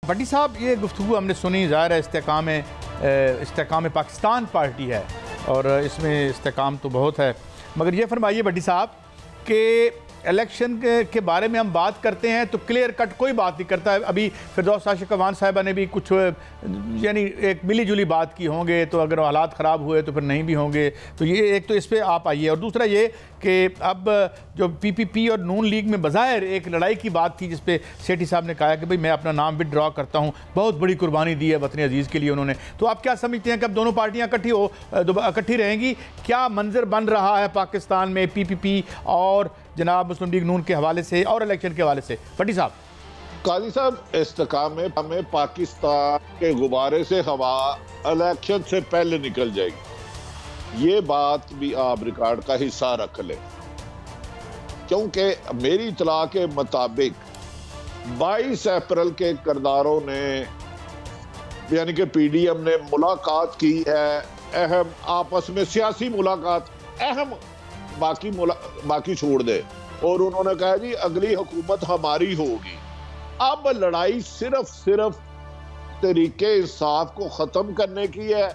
भट्टी साहब, ये गुफ्तगू हमने सुनी, ज़ाहिर है इस्तेकाम पाकिस्तान पार्टी है और इसमें इस्तेकाम तो बहुत है, मगर ये फरमाइए भट्टी साहब कि इलेक्शन के बारे में हम बात करते हैं तो क्लियर कट कोई बात नहीं करता है। अभी फिरदौस आशिक अवान साहिबा ने भी कुछ यानी एक मिली जुली बात की होंगे, तो अगर हालात ख़राब हुए तो फिर नहीं भी होंगे। तो ये एक तो इस पर आप आइए, और दूसरा ये कि अब जो PPP और नून लीग में बज़ाहिर एक लड़ाई की बात थी जिस पे सेठी साहब ने कहा कि भाई मैं अपना नाम विदड्रॉ करता हूँ, बहुत बड़ी कुर्बानी दी है वतन अजीज़ के लिए उन्होंने। तो आप क्या समझते हैं कि अब दोनों पार्टियाँ इकट्ठी रहेंगी? क्या मंजर बन रहा है पाकिस्तान में PPP और जनाब मुस्लिम लीग नून के हवाले से और इलेक्शन के हवाले से? भट्टी साहब। काजी साहब, इस्तेकाम में पाकिस्तान के गुब्बारे से हवा इलेक्शन से पहले निकल जाएगी, ये बात भी आप रिकॉर्ड का हिस्सा रख लें, क्योंकि मेरी इतला के मुताबिक 22 अप्रैल के किरदारों ने यानी कि PDM ने मुलाकात की है, अहम आपस में सियासी मुलाकात अहम, बाकी छोड़ दे, और उन्होंने कहा जी अगली हुकूमत हमारी होगी। अब लड़ाई सिर्फ तरीके इंसाफ को खत्म करने की है,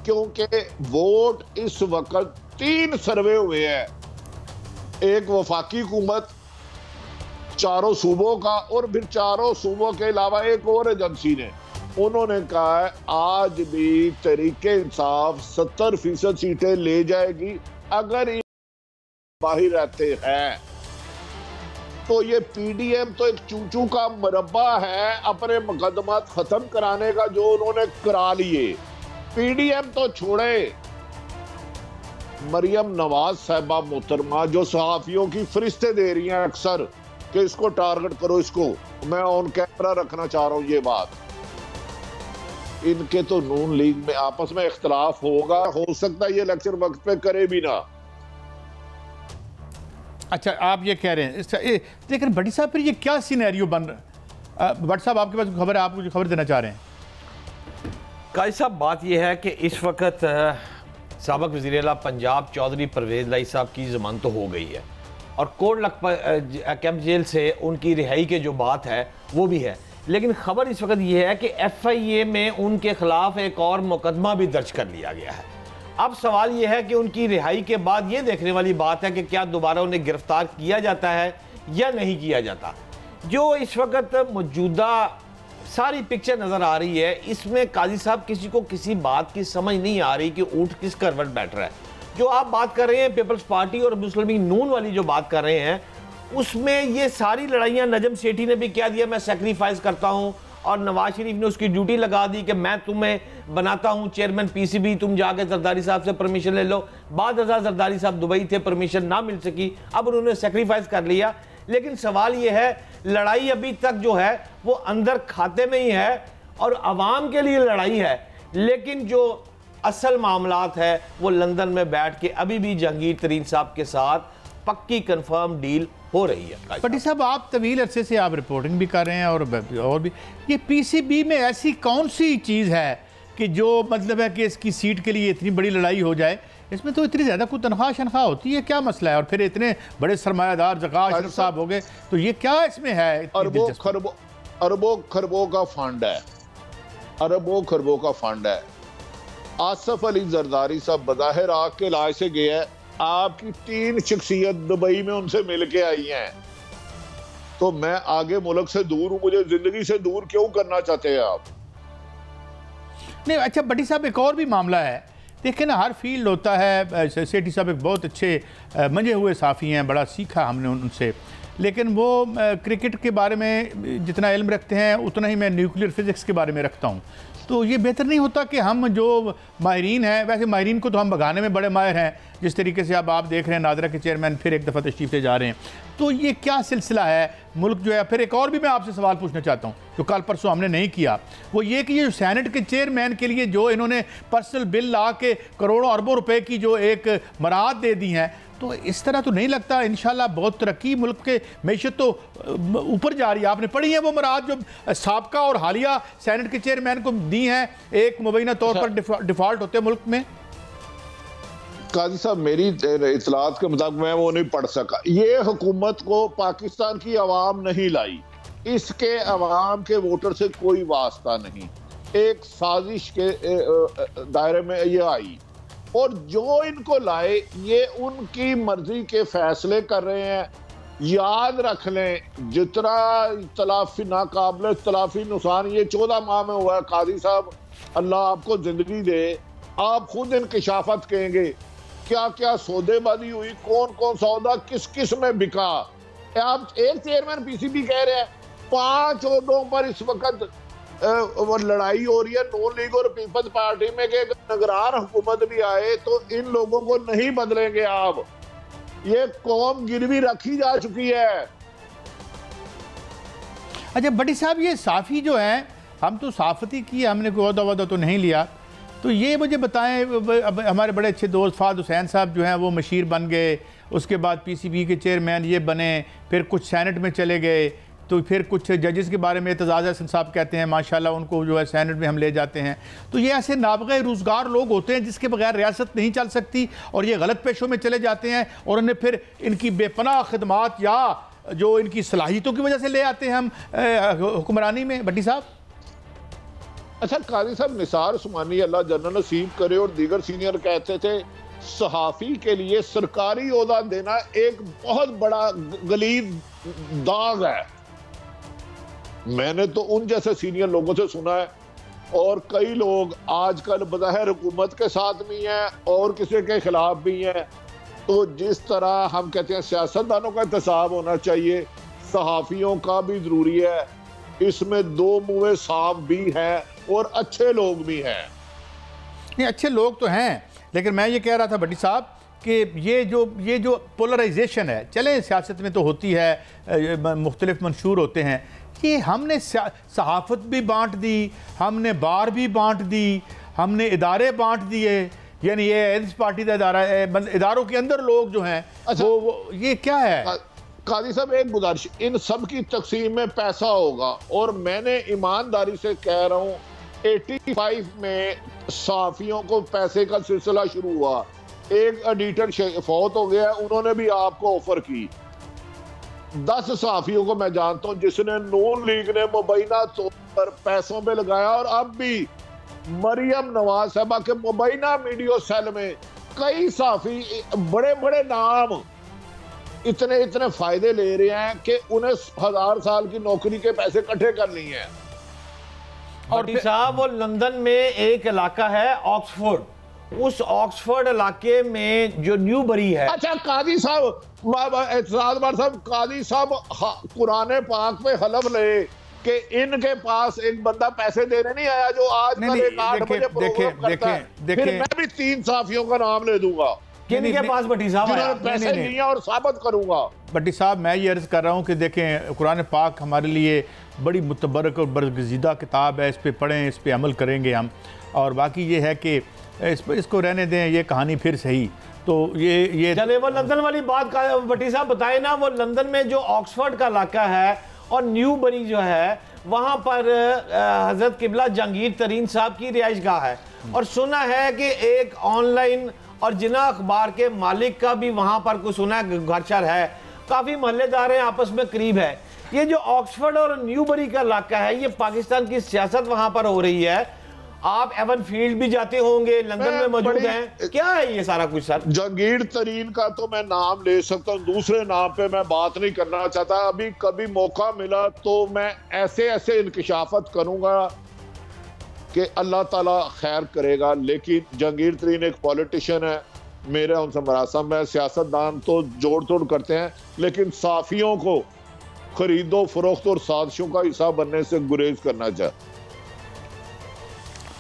क्योंकि वोट इस वक्त 3 सर्वे हुए हैं, एक वफाकी हुकूमत, 4 सूबों का, और फिर 4 सूबों के अलावा एक और एजेंसी ने, उन्होंने कहा है आज भी तरीके इंसाफ 70% सीटें ले जाएगी अगर बाहर रहते हैं। तो ये PDM तो एक चूचू का मुरब्बा है अपने मुकदमात खत्म कराने का जो उन्होंने करा लिए। PDM तो छोड़े, मरियम नवाज साहिबा मोहतरमा जो सहाफियों की फरिश्ते दे रही हैं अक्सर कि इसको टारगेट करो, इसको मैं ऑन कैमरा रखना चाह रहा हूं, ये बात, इनके तो नून लीग में आपस में इख्तलाफ होगा, हो सकता है ये इलेक्शन वक्त पे करे भी ना। अच्छा, आप ये कह रहे हैं, लेकिन भट्टी साहब फिर ये क्या सिनेरियो बन रहा है? भट्ट साहब आपके पास खबर है, आप मुझे खबर देना चाह रहे हैं? काजी साहब, बात यह है कि इस वक्त साबिक़ वज़ीर आला पंजाब चौधरी परवेज़ लाई साहब की ज़मानत तो हो गई है और कोट लखपत कैंप जेल से उनकी रिहाई के जो बात है वो भी है, लेकिन ख़बर इस वक्त ये है कि FIA में उनके ख़िलाफ़ एक और मुकदमा भी दर्ज कर लिया गया है। अब सवाल यह है कि उनकी रिहाई के बाद ये देखने वाली बात है कि क्या दोबारा उन्हें गिरफ्तार किया जाता है या नहीं किया जाता। जो इस वक्त मौजूदा सारी पिक्चर नज़र आ रही है, इसमें काजी साहब किसी को किसी बात की समझ नहीं आ रही कि ऊँट किस करवट बैठ रहा है। जो आप बात कर रहे हैं पीपल्स पार्टी और मुस्लिम लीग नून वाली जो बात कर रहे हैं, उसमें ये सारी लड़ाइयाँ नजम सेठी ने भी क्या दिया, मैं सेक्रीफाइस करता हूँ, और नवाज शरीफ ने उसकी ड्यूटी लगा दी कि मैं तुम्हें बनाता हूं चेयरमैन PCB, तुम जाके जरदारी साहब से परमिशन ले लो। बाद जरदारी साहब दुबई थे, परमिशन ना मिल सकी, अब उन्होंने सेक्रीफाइस कर लिया। लेकिन सवाल यह है, लड़ाई अभी तक जो है वो अंदर खाते में ही है और अवाम के लिए लड़ाई है, लेकिन जो असल मामलात है वो लंदन में बैठ के अभी भी जहांगीर तरीन साहब के साथ पक्की कंफर्म डील हो रही है। भट्टी साहब, आप तवील अरसे से आप रिपोर्टिंग भी कर रहे हैं और भी, ये PCB में ऐसी कौन सी चीज़ है कि जो मतलब है कि इसकी सीट के लिए इतनी बड़ी लड़ाई हो जाए? इसमें तो इतनी ज़्यादा कोई तनख्वाह शनख्वाह होती है, क्या मसला है? और फिर इतने बड़े सरमायादार ज़का अशरफ साहब हो गए, तो ये क्या इसमें है? अरबों खरबों का फंड है, अरबों खरबों का फंड है। आसफ अली जरदारी साहब बज़ाहिर आग के इलाज से गए हैं, आपकी 3 शख्सियत दुबई में उनसे मिल के आई हैं, तो मैं आगे मुल्क से दूर हूं, मुझे जिंदगी से दूर क्यों करना चाहते हैं आप? नहीं, अच्छा भट्टी साहब, एक और भी मामला है, देखिए ना, हर फील्ड होता है। सेठी साहब एक बहुत अच्छे मंजे हुए साफ़ी हैं, बड़ा सीखा हमने उनसे, लेकिन वो क्रिकेट के बारे में जितना इल्म रखते हैं उतना ही मैं न्यूक्लियर फिज़िक्स के बारे में रखता हूँ। तो ये बेहतर नहीं होता कि हम जो माहिरीन हैं, वैसे माहिरीन को तो हम भगाने में बड़े माहिर हैं, जिस तरीके से अब आप देख रहे हैं नादरा के चेयरमैन फिर एक दफ़ा तशरीफ ले जा रहे हैं, तो ये क्या सिलसिला है? मुल्क जो है, फिर एक और भी मैं आपसे सवाल पूछना चाहता हूँ जो कल परसों हमने नहीं किया, वो ये कि ये सेनेट के चेयरमैन के लिए जो इन्होंने पर्सनल बिल ला के करोड़ों अरबों रुपए की जो एक मराहत दे दी हैं, तो इस तरह तो नहीं लगता इंशाल्लाह बहुत तरक्की, मुल्क के मैशत तो ऊपर जा रही है। आपने पढ़ी है वो मराहत जो साबका और हालिया सेनेट के चेयरमैन को दी हैं, एक मुबैना तौर पर डिफॉल्ट होते मुल्क में? काजी साहब, मेरी इतलात के मुताबिक मैं वो नहीं पढ़ सका। ये हुकूमत को पाकिस्तान की आवाम नहीं लाई, इसके अवाम के वोटर से कोई वास्ता नहीं, एक साजिश के दायरे में ये आई, और जो इनको लाए ये उनकी मर्जी के फैसले कर रहे हैं। याद रख लें, जितना तलाफी नाकाबिल तलाफी नुकसान ये 14 माह में हुआ है, काजी साहब अल्लाह आपको जिंदगी दे, आप खुद इंकशाफत कहेंगे क्या क्या सौदेबाजी हुई, कौन कौन सौदा किस किस में बिका। आप एक चेयरमैन पीसीबी कह रहे हैं 5 ओहदों पर इस वक्त लड़ाई हो रही है नून लीग और पीपल्स पार्टी में कि निगरान हुकूमत भी आए तो इन लोगों को नहीं बदलेंगे आप। ये कौम गिरवी रखी जा चुकी है। अच्छा बड़ी साहब, ये साफ़ी जो है, हम तो साफ़ती की, हमने कोई ओहदा वहदा तो नहीं लिया, तो ये मुझे बताएं, अब हमारे बड़े अच्छे दोस्त फाद हुसैन साहब जो हैं वो मशीर बन गए, उसके बाद पीसीबी के चेयरमैन ये बने, फिर कुछ सैनेट में चले गए, तो फिर कुछ जजेस के बारे में एतजाज़ हसन साहब कहते हैं माशाल्लाह उनको जो है सैनेट में हम ले जाते हैं। तो ये ऐसे नाबग़े रोज़गार लोग होते हैं जिसके बगैर रियासत नहीं चल सकती, और ये गलत पेशों में चले जाते हैं और उन्हें फिर इनकी बेपनाह खदमात या जो इनकी सलाहियतों की वजह से ले आते हैं हम हुक्मरानी में। भट्टी साहब, अच्छा काजी साहब, निसार उस्मानी अल्लाह जन्नत नसीब करे और दीगर सीनियर कहते थे सहाफ़ी के लिए सरकारी ओहदा देना एक बहुत बड़ा गलीज दाग है। मैंने तो उन जैसे सीनियर लोगों से सुना है, और कई लोग आजकल बज़ाहिर हुकूमत के साथ भी हैं और किसी के खिलाफ भी हैं। तो जिस तरह हम कहते हैं सियासतदानों का एहतसाब होना चाहिए, सहाफ़ियों का भी ज़रूरी है। इसमें दो मुँह साफ भी हैं और अच्छे लोग भी हैं। नहीं, अच्छे लोग तो हैं, लेकिन मैं ये कह रहा था भट्टी साहब कि ये जो पोलराइजेशन है, चलें सियासत में तो होती है, मुख्तलिफ मंशूर होते हैं, ये हमने सहाफ़त भी बांट दी, हमने बार भी बांट दी, हमने इदारे बांट दिए, यानी ये इस पार्टी का इदारा है, इदारों के अंदर लोग जो हैं अच्छा, वो ये क्या है? काजी साहब एक गुजारिश, इन सब की तकसीम में पैसा होगा, और मैंने ईमानदारी से कह रहा हूँ 85 में सहाफ़ियों को पैसे का सिलसिला शुरू हुआ, एक एडिटर फौत हो गया, उन्होंने भी आपको ऑफर की। 10 सहाफ़ियों को मैं जानता हूं जिसने नून लीग ने मुबैना तौर पर पैसों पे लगाया, और अब भी मरियम नवाज साहबा के मुबैना मीडिया सेल में कई सहाफ़ी बड़े बड़े नाम इतने फायदे ले रहे हैं कि उन्हें 1000 साल की नौकरी के पैसे इकट्ठे कर लिए हैं। और साहब वो लंदन में एक इलाका है ऑक्सफोर्ड, उस ऑक्सफोर्ड इलाके में जो न्यूबरी है। अच्छा काजी साहब, काजी साहब कुरान पाक पे हलफ ले कि इनके पास एक बंदा पैसे देने नहीं आया जो आज कल 8 बजे प्रोग्राम करता है। फिर मैं भी 3 सहाफ़ियों का नाम ले दूंगा किनके पास भट्टी साहब जिन्होंने पैसे लिए और साबित करूंगा। भट्टी साहब, मैं ये अर्ज़ कर रहा हूँ कि देखें, कुरान पाक हमारे लिए बड़ी मुतबरक और बरगज़ीदा किताब है, इस पे पढ़ें, इस पे अमल करेंगे हम, और बाकी ये है कि इसको रहने दें, ये कहानी फिर सही। तो ये चले वो लंदन वाली बात का भट्टी साहब बताए ना, वो लंदन में जो ऑक्सफोर्ड का इलाका है और न्यूबरी जो है, वहाँ पर हज़रत किबला जहांगीर तरीन साहब की रिहाइशगाह है, और सुना है कि एक ऑनलाइन और जिना अखबार के मालिक का भी वहाँ पर कुछ सुना है घर शर है, काफ़ी मोहल्लेदार हैं, आपस में करीब है। ये जो ऑक्सफोर्ड और न्यूबरी का इलाका है, ये पाकिस्तान की सियासत वहाँ पर हो रही है। आप एवन फील्ड भी जाते होंगे, लंदन में मौजूद हैं, क्या है ये सारा कुछ सर? जहांगीर तरीन का तो मैं नाम ले सकता हूँ, दूसरे नाम पे मैं बात नहीं करना चाहता। अभी कभी मौका मिला तो मैं ऐसे इंकशाफत करूंगा कि अल्लाह ताला खैर करेगा। लेकिन जहांगीर तरीन एक पॉलिटिशियन है, मेरा उनसे मरासम है, सियासतदान तो जोड़ तोड़ करते हैं, लेकिन साफियों को खरीदो फरोख्त और साजिशों का हिस्सा बनने से गुरेज करना चाहिए।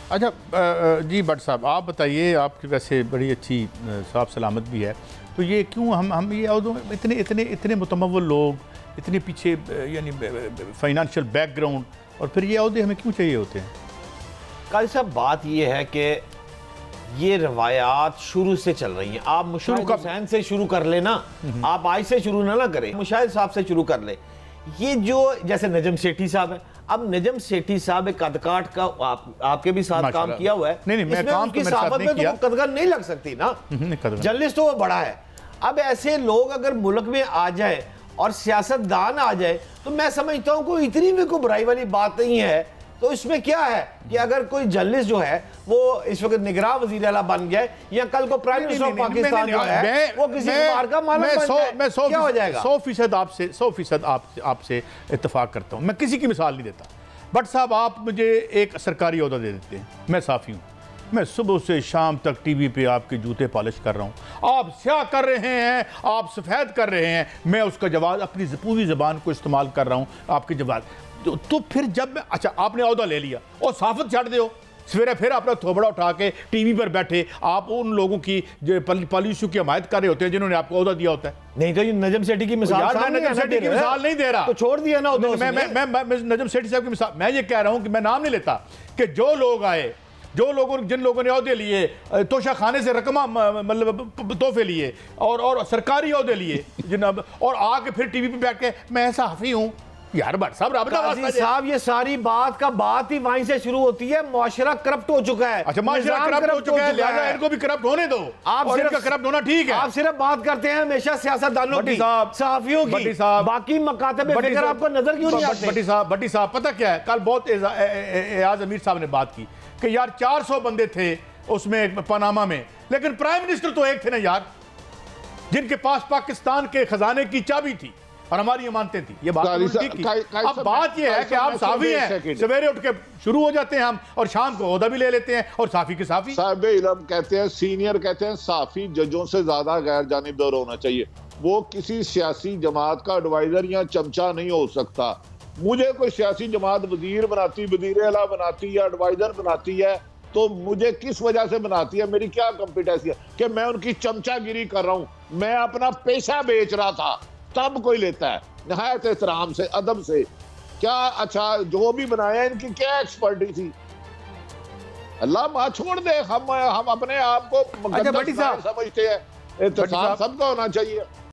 अच्छा जी भट्ट साहब, आप बताइए, आपकी वैसे बड़ी अच्छी साफ सलामत भी है, तो ये क्यों हम ये इतने मुतमव्वल लोग, इतने पीछे यानी फाइनेंशियल बैकग्राउंड, और फिर ये अहदे हमें क्यों चाहिए होते हैं? काजी साहब, बात ये है कि ये रवायात शुरू से चल रही हैं। आप मुशाहिद हुसैन से शुरू कर लेना, आप आज से शुरू ना करें, मुशाहिद साहब से शुरू कर ले। ये जो जैसे नजम सेठी साहब है, अब नजम सेठी साहब एक कदकाठ का आपके भी साथ काम किया हुआ है। नहीं, मैं काम तो कदकाठ नहीं लग सकती ना, जर्नलिस्ट तो वो बड़ा है। अब ऐसे लोग अगर मुल्क में आ जाए और सियासतदान आ जाए तो मैं समझता हूँ कोई इतनी भी कोई बुराई वाली बात नहीं है। तो इसमें क्या है कि अगर कोई जर्नलिस्ट जो है वो इस वक्त निगरान वज़ीर आला बन गया या कल को प्राइम मिनिस्टर ऑफ पाकिस्तान जो है वो किसी कुमार का मालूम बन जाए, क्या हो जाएगा? 100% आपसे इत्तेफाक करता हूँ। मैं किसी की मिसाल नहीं देता। बट साहब आप मुझे एक सरकारी ओहदा दे देते हैं, मैं साफ़ी हूँ, मैं सुबह से शाम तक टीवी पे आपके जूते पॉलिश कर रहा हूँ, आप स्याह कर रहे हैं, आप सफ़ेद कर रहे हैं, मैं उसका जवाब अपनी पूरी ज़बान को इस्तेमाल कर रहा हूँ आपके जवाब। तो फिर जब मैं अच्छा आपने ओहदा ले लिया और साफत छाड़ दो, सवेरे फिर अपना थोबड़ा उठा के टीवी पर बैठे आप उन लोगों की जो पॉलिसी की हमायत कर रहे होते हैं जिन्होंने आपको ओहदा दिया होता है। नहीं तो ये नजम सेठी की मिसाल, नजम सेठी की मिसाल नहीं दे रहा, तो छोड़ दिया ना। मैं नजम सेठी साहब की मिसाल मैं ये कह रहा हूँ कि मैं नाम नहीं लेता कि जो लोग आए, जिन लोगों ने ओहदे लिए, तोशा खाने से रकमा मतलब तोहफे लिए और सरकारी ओहदे लिए जनाब, और आके फिर टीवी पे बैठ के मैं सहाफ़ी हूँ। यार भट्ट साहब ये सारी बात ही वहीं से शुरू होती है। मुआशरा करप्ट हो चुका है। अच्छा मुआशरा करप्ट हो चुका है, लिहाजा इनको भी करप्ट होने दो। आप और इनका करप्ट होना ठीक है। आप सिर्फ बात करते हैं हमेशा सियासतदानों की, सहाफियों की, बाकी मकातब फिक्र आपको नजर क्यों नहीं आते? भट्टी साहब पता क्या है, कल बहुत एजाज अमीर साहब ने बात की कि यार 400 बंदे थे उसमें पनामा में, लेकिन प्राइम मिनिस्टर तो एक थे ना यार, जिनके पास पाकिस्तान के खजाने की चाबी थी और हमारी अमानतें थी। ये बात ठीक की। अब बात ये है कि आप साफी हैं, सवेरे उठ के शुरू हो जाते हैं हम और शाम को ओहदा भी ले लेते हैं और साफी के साफी। साहिब इल्म कहते हैं, सीनियर कहते हैं साफी जजों से ज्यादा गैर जानिबदार होना चाहिए। वो किसी सियासी जमात का एडवाइजर या चमचा नहीं हो सकता। मुझे कोई सियासी जमात वजीर बनाती, वजीर आला बनाती या एडवाइजर बनाती है तो मुझे किस वजह से बनाती है, मेरी क्या कॉम्पिटेंसी है कि मैं उनकी चमचागिरी कर रहा हूँ? मैं अपना पैसा बेच रहा था तब कोई लेता है नहायत एहतराम से, अदब से। क्या अच्छा जो भी बनाया इनकी क्या एक्सपर्टी थी? अल्लाह माँ छोड़ दे, हम अपने आप को अच्छा, भट्टी साहब समझते हैं, एहतसाब सबका होना चाहिए।